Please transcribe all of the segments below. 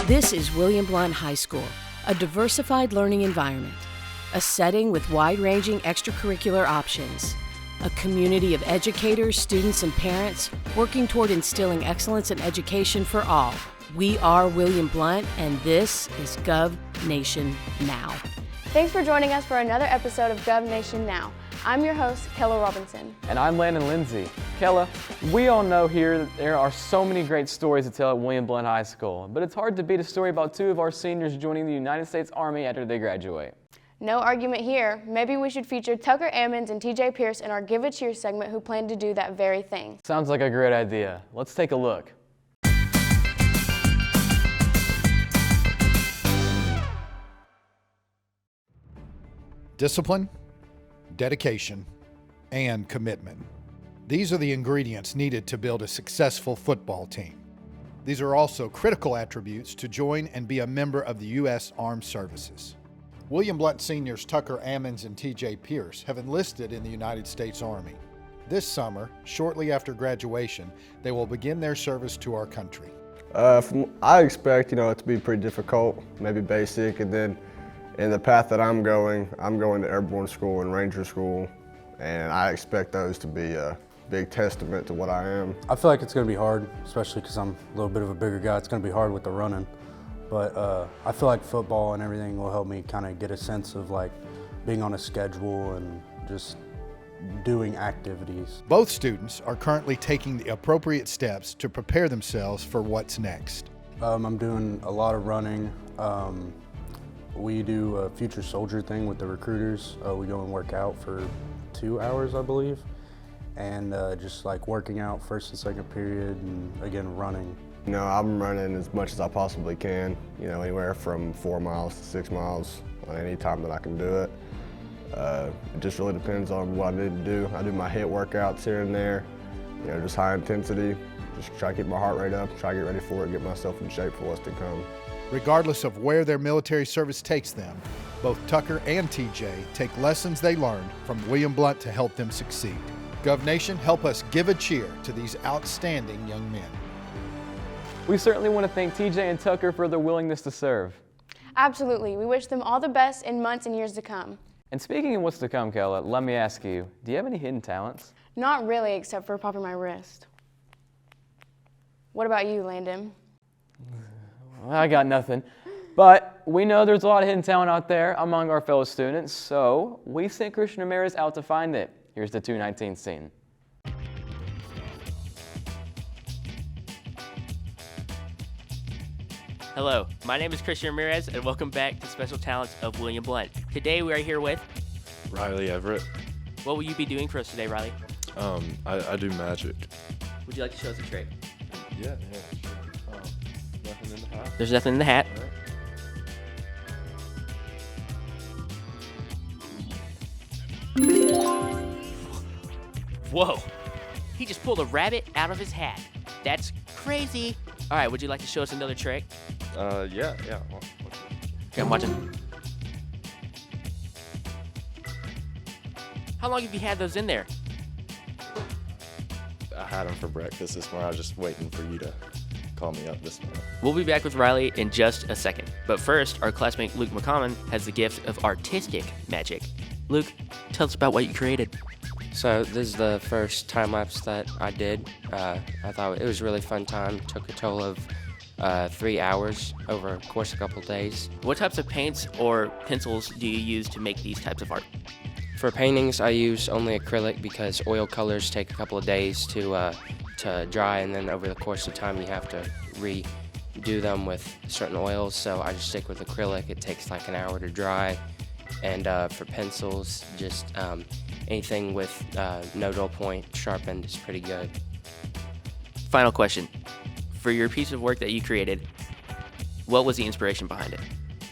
This is William Blount High School, a diversified learning environment, a setting with wide-ranging extracurricular options, a community of educators, students, and parents working toward instilling excellence in education for all. We are William Blount, and this is Gov Nation Now. Thanks for joining us for another episode of Gov Nation Now. I'm your host, Kella Robinson. And I'm Landon Lindsay. Kella, we all know here that there are so many great stories to tell at William Blount High School, but it's hard to beat a story about two of our seniors joining the United States Army after they graduate. No argument here. Maybe we should feature Tucker Ammons and TJ Pierce in our Give a Cheer segment who plan to do that very thing. Sounds like a great idea. Let's take a look. Discipline, dedication, and commitment. These are the ingredients needed to build a successful football team. These are also critical attributes to join and be a member of the U.S. Armed Services. William Blount seniors Tucker Ammons and TJ Pierce have enlisted in the United States Army. This summer, shortly after graduation, they will begin their service to our country. I expect, it to be pretty difficult, maybe basic, and then in the path that I'm going to airborne school and ranger school, and I expect those to be a big testament to what I am. I feel like it's going to be hard, especially because I'm a little bit of a bigger guy. It's going to be hard with the running, but I feel like football and everything will help me kind of get a sense of like being on a schedule and just doing activities. Both students are currently taking the appropriate steps to prepare themselves for what's next. I'm doing a lot of running. We do a future soldier thing with the recruiters. We go and work out for 2 hours, I believe, and just like working out first and second period, and again running. I'm running as much as I possibly can, anywhere from 4 miles to 6 miles on any time that I can do it. It just really depends on what I need to do. I do my HIIT workouts here and there, just high intensity, just try to keep my heart rate up, try to get ready for it, get myself in shape for what's to come. Regardless of where their military service takes them, both Tucker and TJ take lessons they learned from William Blount to help them succeed. Gov Nation, help us give a cheer to these outstanding young men. We certainly want to thank TJ and Tucker for their willingness to serve. Absolutely. We wish them all the best in months and years to come. And speaking of what's to come, Kella, let me ask you, do you have any hidden talents? Not really, except for popping my wrist. What about you, Landon? I got nothing. But we know there's a lot of hidden talent out there among our fellow students, so we sent Christian Ramirez out to find it. Here's the 219 scene. Hello, my name is Christian Ramirez, and welcome back to Special Talents of William Blount. Today we are here with Riley Everett. What will you be doing for us today, Riley? I do magic. Would you like to show us a trick? Yeah, sure. Nothing in the hat. There's nothing in the hat. All right. Whoa, he just pulled a rabbit out of his hat. That's crazy. All right, would you like to show us another trick? Yeah. Okay, I'm watching. How long have you had those in there? I had them for breakfast this morning. I was just waiting for you to call me up this morning. We'll be back with Riley in just a second. But first, our classmate Luke McCommon has the gift of artistic magic. Luke, tell us about what you created. So this is the first time lapse that I did. I thought it was a really fun time. Took a total of 3 hours over a course of a couple of days. What types of paints or pencils do you use to make these types of art? For paintings, I use only acrylic because oil colors take a couple of days to dry, and then over the course of time you have to redo them with certain oils. So I just stick with acrylic. It takes like an hour to dry. And for pencils, just anything with no dull point, sharp end is pretty good. Final question. For your piece of work that you created, what was the inspiration behind it?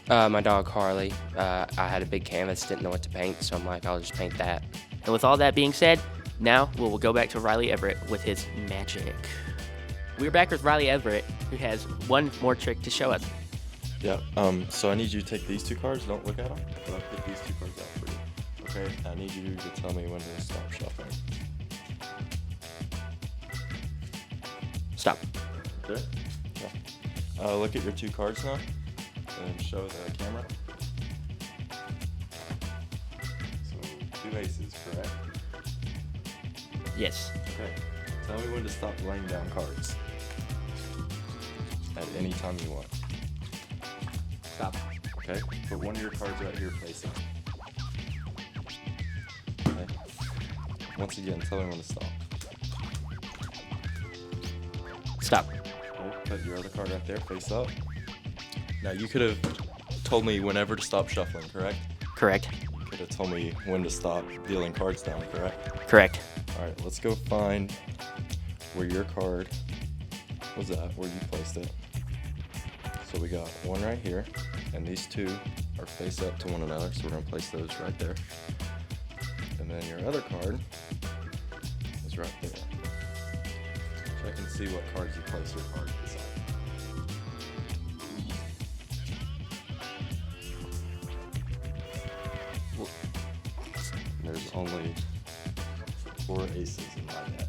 My dog Harley. I had a big canvas, didn't know what to paint, so I'm like, I'll just paint that. And with all that being said, now we'll go back to Riley Everett with his magic. We're back with Riley Everett, who has one more trick to show us. Yeah. So I need you to take these two cards. Don't look at them. But I'll put these two cards out for you. Okay. I need you to tell me when to stop shuffling. Stop. Good. Yeah. Look at your 2 cards now and show the camera. So 2 aces, correct? Yes. Okay. Tell me when to stop laying down cards. At any time you want. Stop. Okay. Put one of your cards right here face up. Okay. Once again, tell me when to stop. Stop. Okay. Put your other card right there face up. Now you could have told me whenever to stop shuffling, correct? Correct. You could have told me when to stop dealing cards down, correct? Correct. All right, let's go find where your card was at, where you placed it. So we got one right here, and these 2 are face up to one another, so we're gonna place those right there. And then your other card is right there. Check and see what cards you place your card beside. There's only 4 aces in my deck.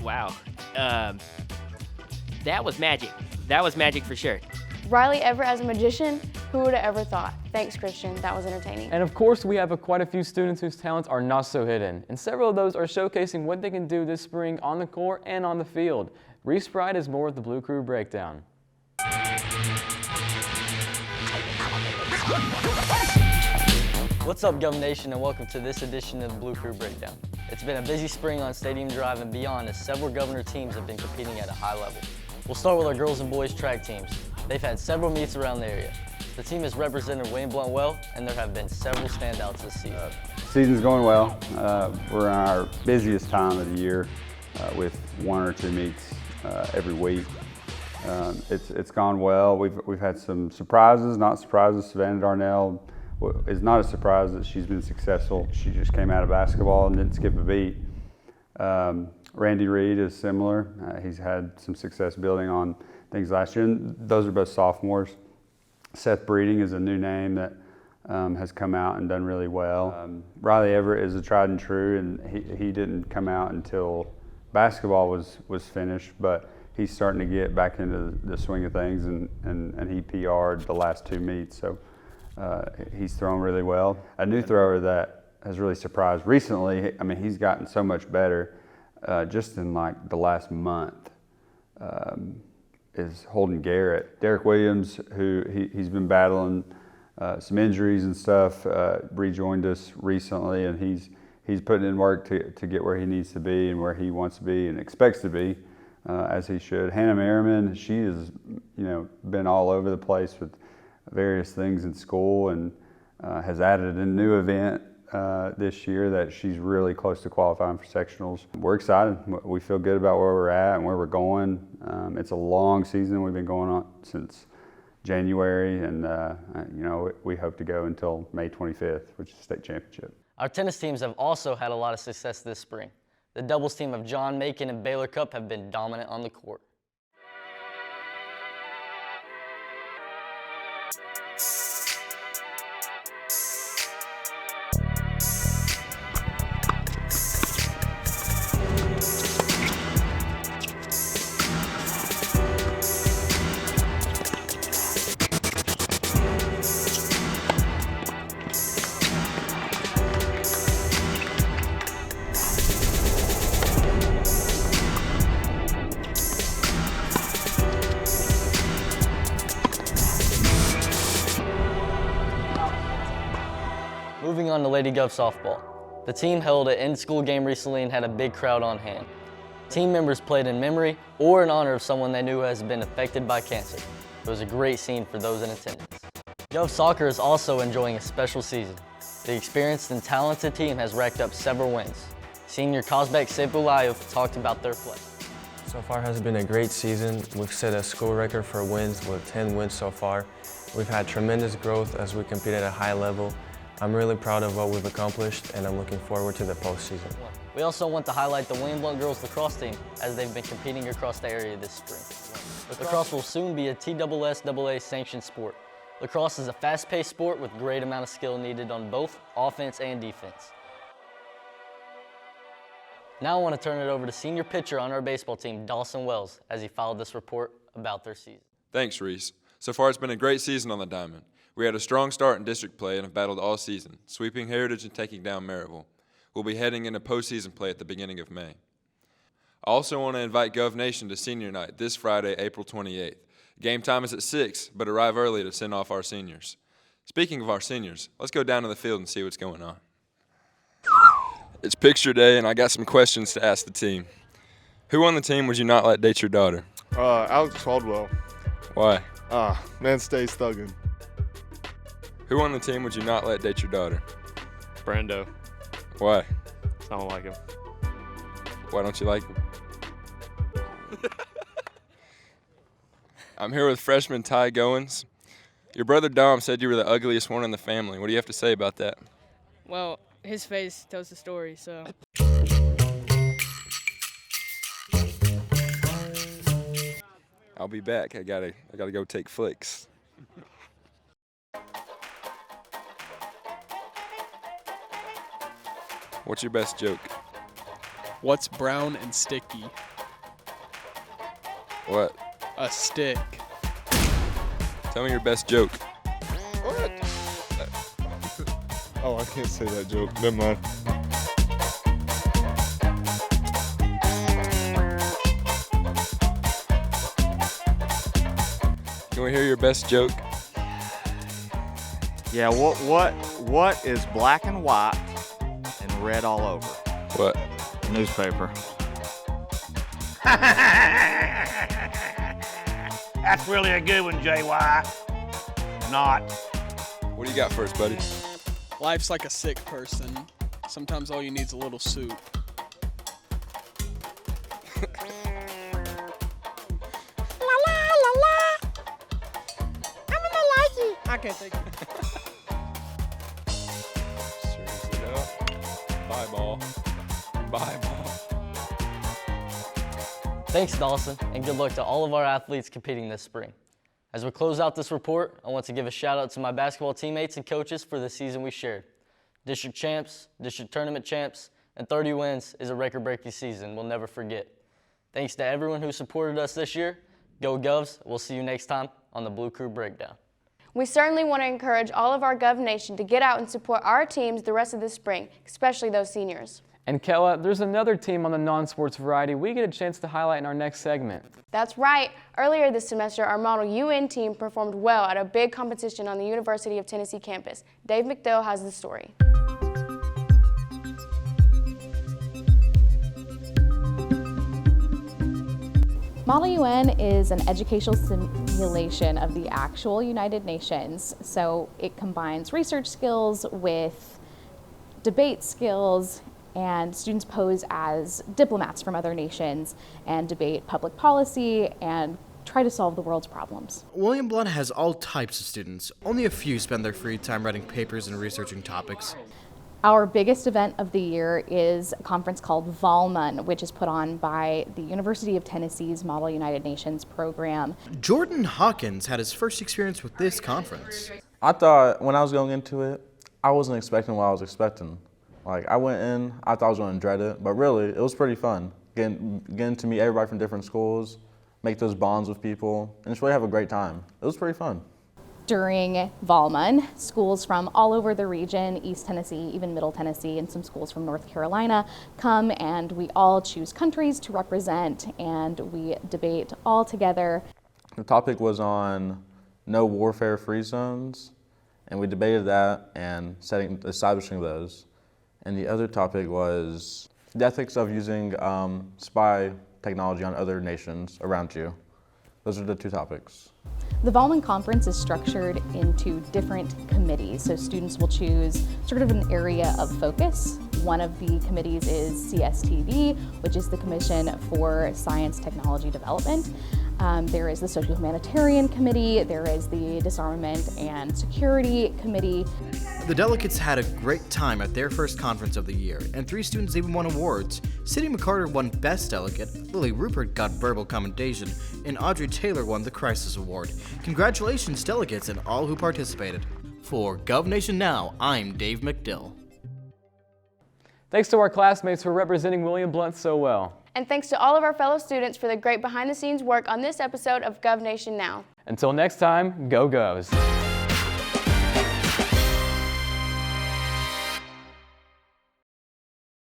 Wow. That was magic. That was magic for sure. Riley Everett as a magician, who would have ever thought? Thanks, Christian. That was entertaining. And of course, we have quite a few students whose talents are not so hidden, and several of those are showcasing what they can do this spring on the court and on the field. Reese Pride has more with the Blue Crew Breakdown. What's up, Gov Nation, and welcome to this edition of the Blue Crew Breakdown. It's been a busy spring on Stadium Drive and beyond as several Governor teams have been competing at a high level. We'll start with our girls and boys track teams. They've had several meets around the area. The team has represented William Blount well, and there have been several standouts this season. Season's going well. We're in our busiest time of the year with 1 or 2 meets every week. It's gone well. We've had some surprises, not surprises. Savannah Darnell is not a surprise that she's been successful. She just came out of basketball and didn't skip a beat. Randy Reed is similar. He's had some success building on things last year, and those are both sophomores. Seth Breeding is a new name that has come out and done really well. Riley Everett is a tried and true, and he didn't come out until basketball was finished, but he's starting to get back into the swing of things, and he PR'd the last 2 meets, so he's thrown really well. A new thrower that has really surprised recently, I mean, he's gotten so much better just in like the last month, is Holden Garrett. Derek Williams, who he's been battling some injuries and stuff, rejoined us recently, and he's putting in work to get where he needs to be and where he wants to be and expects to be, as he should. Hannah Merriman, she has been all over the place with various things in school, and has added a new event this year that she's really close to qualifying for sectionals. We're excited. We feel good about where we're at and where we're going. It's a long season. We've been going on since January, and we hope to go until May 25th, which is the state championship. Our tennis teams have also had a lot of success this spring. The doubles team of John Macon and Baylor Cup have been dominant on the court. Moving on to Lady Gov softball. The team held an in-school game recently and had a big crowd on hand. Team members played in memory or in honor of someone they knew has been affected by cancer. It was a great scene for those in attendance. Gov soccer is also enjoying a special season. The experienced and talented team has racked up several wins. Senior Kosbek Sepulayev talked about their play. So far has been a great season. We've set a school record for wins with 10 wins so far. We've had tremendous growth as we compete at a high level. I'm really proud of what we've accomplished, and I'm looking forward to the postseason. We also want to highlight the William Blount girls lacrosse team as they've been competing across the area this spring. Lacrosse will soon be a TSSAA sanctioned sport. Lacrosse is a fast-paced sport with great amount of skill needed on both offense and defense. Now I want to turn it over to senior pitcher on our baseball team, Dawson Wells, as he followed this report about their season. Thanks, Reese. So far, it's been a great season on the diamond. We had a strong start in district play and have battled all season, sweeping Heritage and taking down Maryville. We'll be heading into postseason play at the beginning of May. I also want to invite Gov Nation to senior night this Friday, April 28th. Game time is at 6, but arrive early to send off our seniors. Speaking of our seniors, let's go down to the field and see what's going on. It's picture day, and I got some questions to ask the team. Who on the team would you not let date your daughter? Alex Caldwell. Why? Man stays thuggin'. Who on the team would you not let date your daughter? Brando. Why? I don't like him. Why don't you like him? I'm here with freshman Ty Goins. Your brother Dom said you were the ugliest one in the family. What do you have to say about that? Well, his face tells the story, so. I'll be back. I gotta go take flicks. What's your best joke? What's brown and sticky? What? A stick. Tell me your best joke. What? Oh, I can't say that joke. Never mind. Can we hear your best joke? Yeah, what is black and white and red all over? What? Newspaper. That's really a good one, JY. Not. What do you got first, buddy? Life's like a sick person. Sometimes all you need is a little soup. I can't think of it. Seriously, no. Bye, ball. Bye, ball. Thanks, Dawson, and good luck to all of our athletes competing this spring. As we close out this report, I want to give a shout out to my basketball teammates and coaches for the season we shared. District champs, district tournament champs, and 30 wins is a record-breaking season we'll never forget. Thanks to everyone who supported us this year. Go Govs. We'll see you next time on the Blue Crew Breakdown. We certainly want to encourage all of our Gov Nation to get out and support our teams the rest of the spring, especially those seniors. And Kella, there's another team on the non-sports variety we get a chance to highlight in our next segment. That's right. Earlier this semester, our Model UN team performed well at a big competition on the University of Tennessee campus. Dave McDill has the story. Model UN is an educational simulation of the actual United Nations. So it combines research skills with debate skills, and students pose as diplomats from other nations and debate public policy and try to solve the world's problems. William Blunt has all types of students. Only a few spend their free time writing papers and researching topics. Our biggest event of the year is a conference called Volman, which is put on by the University of Tennessee's Model United Nations program. Jordan Hawkins had his first experience with this conference. I thought when I was going into it, I wasn't expecting what I was expecting. Like, I went in, I thought I was going to dread it, but really, it was pretty fun. Getting to meet everybody from different schools, make those bonds with people, and just really have a great time. It was pretty fun. During Volman, schools from all over the region, East Tennessee, even Middle Tennessee, and some schools from North Carolina come, and we all choose countries to represent, and we debate all together. The topic was on no warfare-free zones, and we debated that and establishing those. And the other topic was the ethics of using spy technology on other nations around you. Those are the two topics. The Volman Conference is structured into different committees, so students will choose sort of an area of focus. One of the committees is CSTD, which is the Commission for Science Technology Development. There is the Social Humanitarian Committee, there is the Disarmament and Security Committee. The delegates had a great time at their first conference of the year, and 3 students even won awards. Sidney McCarter won Best Delegate, Lily Rupert got Verbal Commendation, and Audrey Taylor won the Crisis Award. Congratulations, delegates, and all who participated. For Gov Nation Now, I'm Dave McDill. Thanks to our classmates for representing William Blount so well. And thanks to all of our fellow students for the great behind-the-scenes work on this episode of Gov Nation Now. Until next time, go Govs!